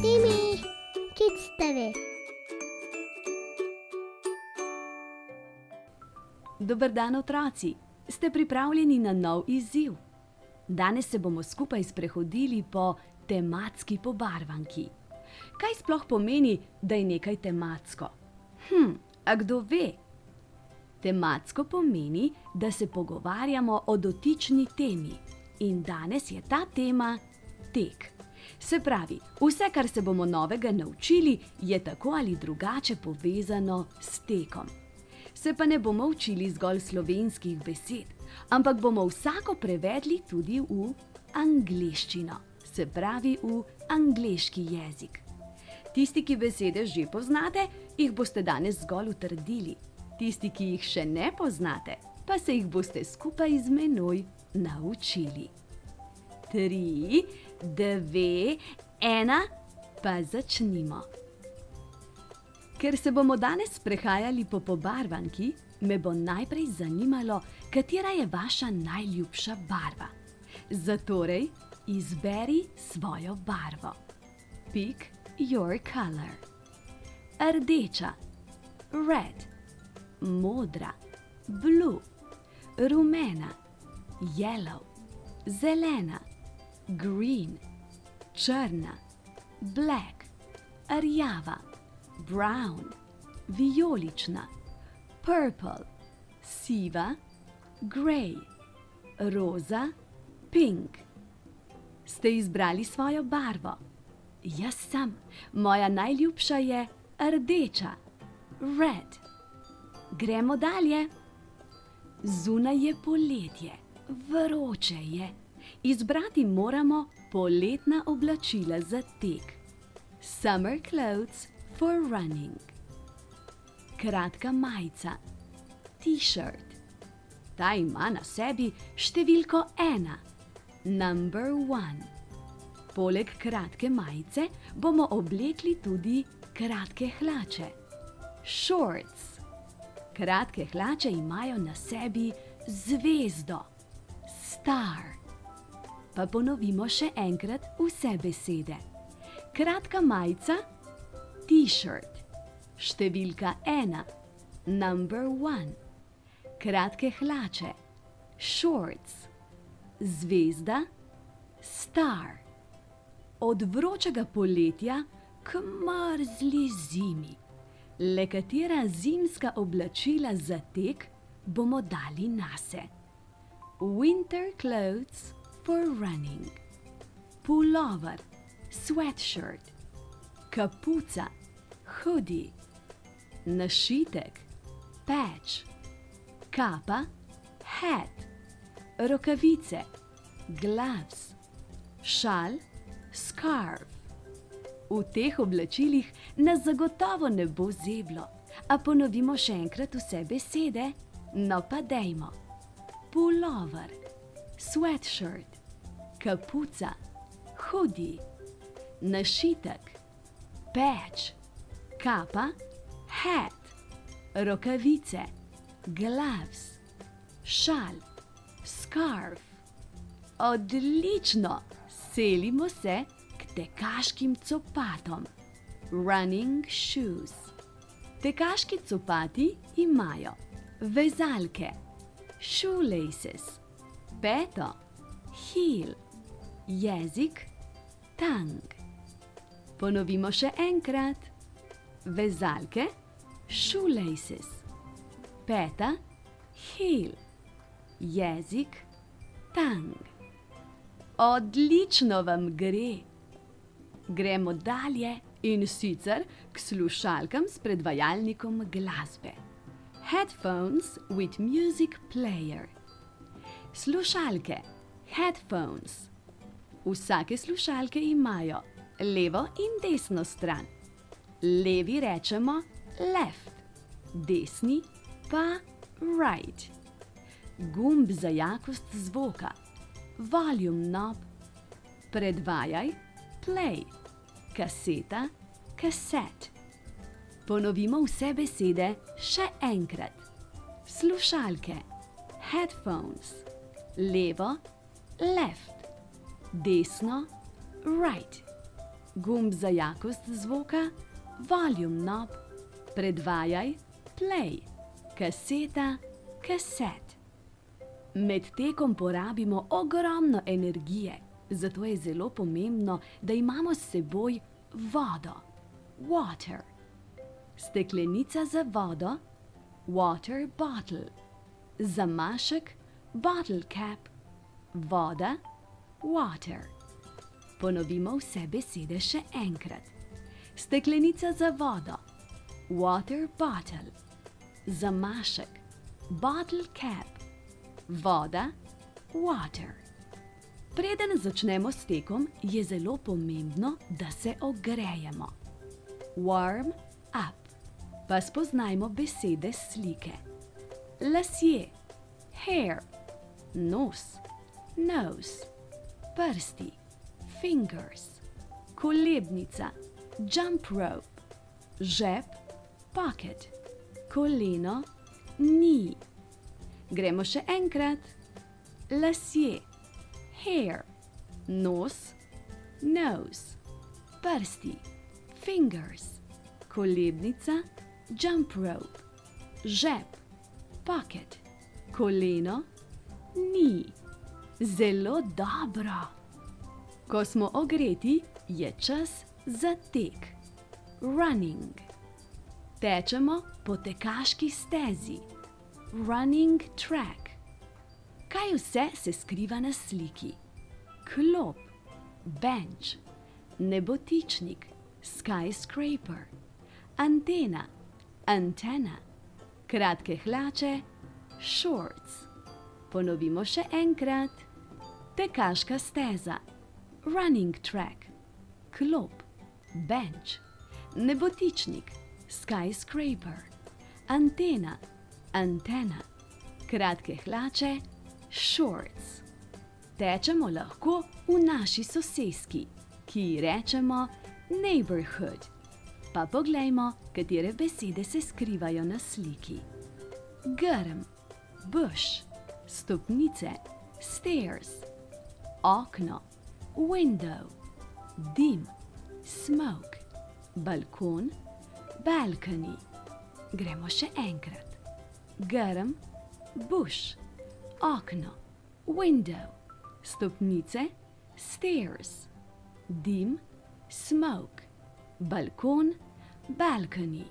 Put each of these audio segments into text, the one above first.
Timmy, kids TV. Dober dan, otroci! Ste pripravljeni na nov izziv? Danes se bomo skupaj sprehodili po tematski pobarvanki. Kaj sploh pomeni, da je nekaj tematsko? A kdo ve? Tematsko pomeni, da se pogovarjamo o dotični temi. In danes je ta tema tek. Se pravi, vse, kar se bomo novega naučili, je tako ali drugače povezano s tekom. Se pa ne bomo učili zgolj slovenskih besed, ampak bomo vsako prevedli tudi v angleščino, se pravi v angleški jezik. Tisti, ki besede že poznate, jih boste danes zgolj utrdili. Tisti, ki jih še ne poznate, pa se jih boste skupaj z menoj naučili. 3, 2, 1, pa začnimo. Ker se bomo danes sprehajali po pobarvanki, me bo najprej zanimalo, katera je vaša najljubša barva. Zatorej izberi svojo barvo. Pick your color. Rdeča, red, modra, blue, rumena, yellow, zelena, green, črna, black, rjava, brown, vijolična, purple, siva, grey, roza, pink. Ste izbrali svojo barvo? Jaz sem. Moja najljubša je rdeča, red. Gremo dalje. Zunaj je poletje, vroče je. Izbrati moramo poletna oblačila za tek. Summer clothes for running. Kratka majica, t-shirt. Ta ima na sebi številko 1, number 1. Poleg kratke majice bomo oblekli tudi kratke hlače, shorts. Kratke hlače imajo na sebi zvezdo, star. Pa ponovimo še enkrat vse besede. Kratka majica, t-shirt. Številka 1, number 1. Kratke hlače, shorts. Zvezda, star. Od vročega poletja k mrzli zimi. Le katera zimska oblačila za tek bomo dali nase? Winter clothes for running. Pulover, sweatshirt. Kapuca, hoodie. Našitek, patch. Kapa, hat. Rokavice, gloves. Šal, scarf. V teh oblačilih nas zagotovo ne bo zeblo. A ponovimo še enkrat vse besede? No pa dejmo. Pulover, sweatshirt, kapuca, hoodie, našitek, patch, kapa, hat, rokavice, gloves, šal, scarf. Odlično! Selimo se k tekaškim copatom. Running shoes. Tekaški copati imajo vezalke, shoelaces, peto, heel, jezik, tongue. Ponovimo še enkrat. Vezalke, shoelaces, peta, heel, jezik, tongue. Odlično vam gre. Gremo dalje in sicer k slušalkam s predvajalnikom glasbe. Headphones with music player. Slušalke, headphones. Vsake slušalke imajo levo in desno stran. Levi rečemo left, desni pa right. Gumb za jakost zvoka, volume knob. Predvajaj, play. Kaseta, cassette. Ponovimo vse besede še enkrat. Slušalke, headphones. Levo, left. Desno, right. gumb za jakost zvoka, volume knob, predvajaj, play, kaseta, cassette. Med tekom porabimo ogromno energije, zato je zelo pomembno, da imamo s seboj vodo, water. Steklenica za vodo, water bottle. Zamašek, bottle cap. Voda, water. Ponovimo vse besede še enkrat. Steklenica za vodo, water bottle. Zamašek, bottle cap. Voda, water. Preden začnemo s tekom, je zelo pomembno, da se ogrejemo. Warm up. Pa spoznajmo besede s slike. Lasje, hair. Nos, nose. Prsti, fingers. Kolebnica, jump rope. Žep, pocket. Koleno, knee. Gremo še enkrat. Lasje, hair. Nos, nose. Prsti, fingers. Kolebnica, jump rope. Žep, pocket. Koleno, knee. Zelo dobro. Ko smo ogreti, je čas za tek. Running. Tečemo po tekaški stezi. Running track. Kaj vse se skriva na sliki? Klop, bench, nebotičnik, skyscraper, antena, antenna, kratke hlače, shorts. Ponovimo še enkrat. Tekaška steza, running track, klop, bench, nebotičnik, skyscraper, antena, antenna, kratke hlače, shorts. Tečemo lahko v naši soseski, ki ji rečemo neighborhood. Pa poglejmo, katere besede se skrivajo na sliki. Grm, bush, stopnice, stairs, okno, window, dim, smoke, balkon, balcony. Gremo še enkrat. Grm, bush, okno, window, stopnice, stairs, dim, smoke, balkon, balcony.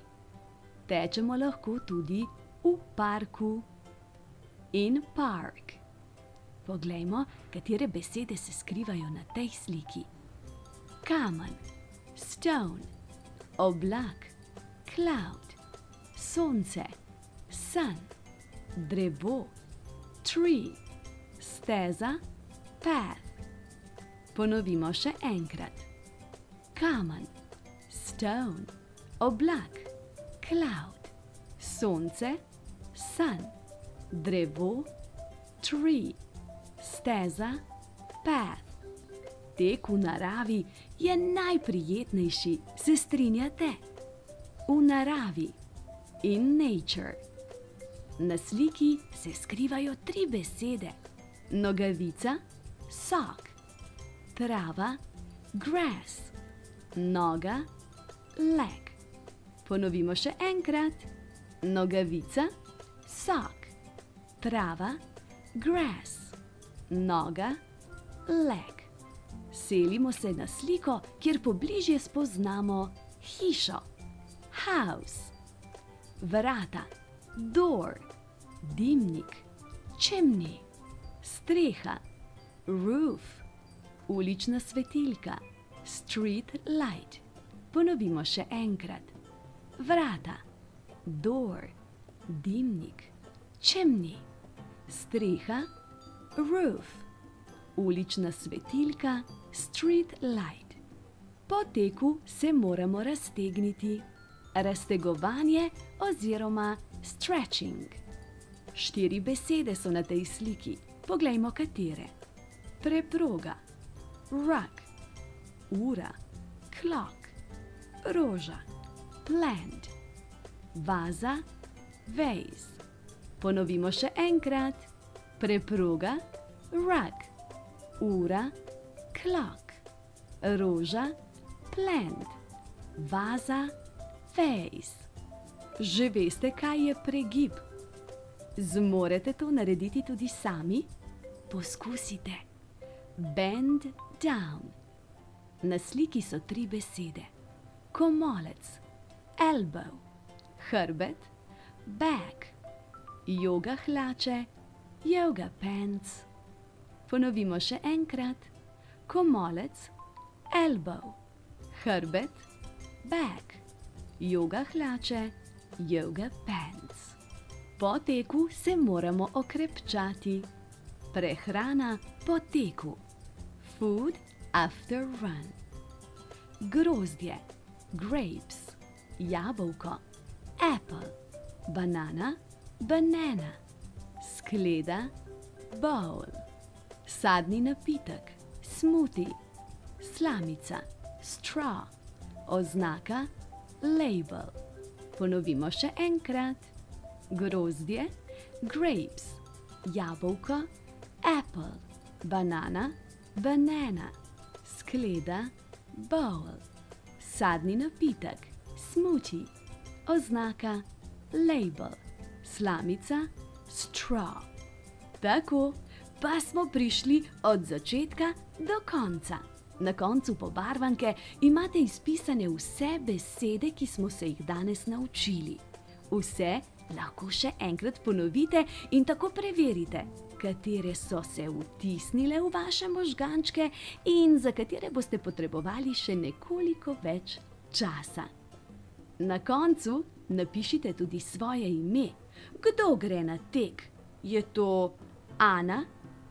Tečemo lahko tudi v parku. In park. Poglejmo, katere besede se skrivajo na tej sliki. Kamen, stone, oblak, cloud, sonce, sun, drevo, tree, steza, path. Ponovimo še enkrat. Kamen, stone, oblak, cloud, sonce, sun, drevo, tree, steza, path. Tek v naravi je najprijetnejši, se strinjate? V naravi, in nature. Na sliki se skrivajo 3 besede. Nogavica, sock, trava, grass, noga, leg. Ponovimo še enkrat. Nogavica, sock, trava, grass, noga, leg. Selimo se na sliko, kjer pobližje spoznamo hišo, house, vrata, door, dimnik, chimney, streha, roof, ulična svetilka, street light. Ponovimo še enkrat. Vrata, door, dimnik, chimney, streha, roof, ulična svetilka, street light. Po teku se moramo raztegniti. Raztegovanje oziroma stretching. 4 besede so na tej sliki. Poglejmo, katere. Preproga, rug, ura, clock, roža, plant, vaza, vase. Ponovimo še enkrat. Preproga, rug, ura, clock, roža, plant, vaza, vase. Že veste, kaj je pregib? Zmorete to narediti tudi sami? Poskusite. Bend down. Na sliki so 3 besede. Komolec, elbow, hrbet, back, yoga hlače, yoga pants. Ponovimo še enkrat. Komolec, elbow, hrbet, back, yoga hlače, yoga pants. Po teku se moramo okrepčati. Prehrana po teku. Food after run. Grozdje, grapes, jabolko, apple, banana, banana, skleda, bowl, sadni napitek, smoothie, slamica, straw, oznaka, label. Ponovimo še enkrat. Grozdje, grapes, jabolko, apple, banana, banana, skleda, bowl, sadni napitek, smoothie, oznaka, label, slamica, straw. Tako, pa smo prišli od začetka do konca. Na koncu pobarvanke imate izpisane vse besede, ki smo se jih danes naučili. Vse lahko še enkrat ponovite in tako preverite, katere so se vtisnile v vaše možgančke in za katere boste potrebovali še nekoliko več časa. Na koncu napišite tudi svoje ime. Kdo gre na tek? Je to Ana,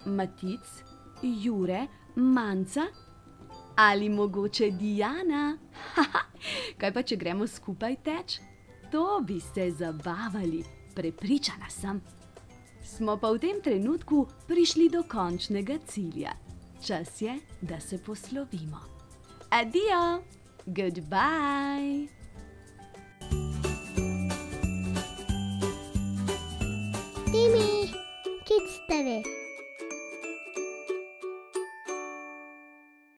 Matic, Jure, Manca ali mogoče Diana? Kaj pa, če gremo skupaj teč? To bi se zabavali, prepričana sem. Smo pa v tem trenutku prišli do končnega cilja. Čas je, da se poslovimo. Adijo, goodbye! Timmy, Kids TV.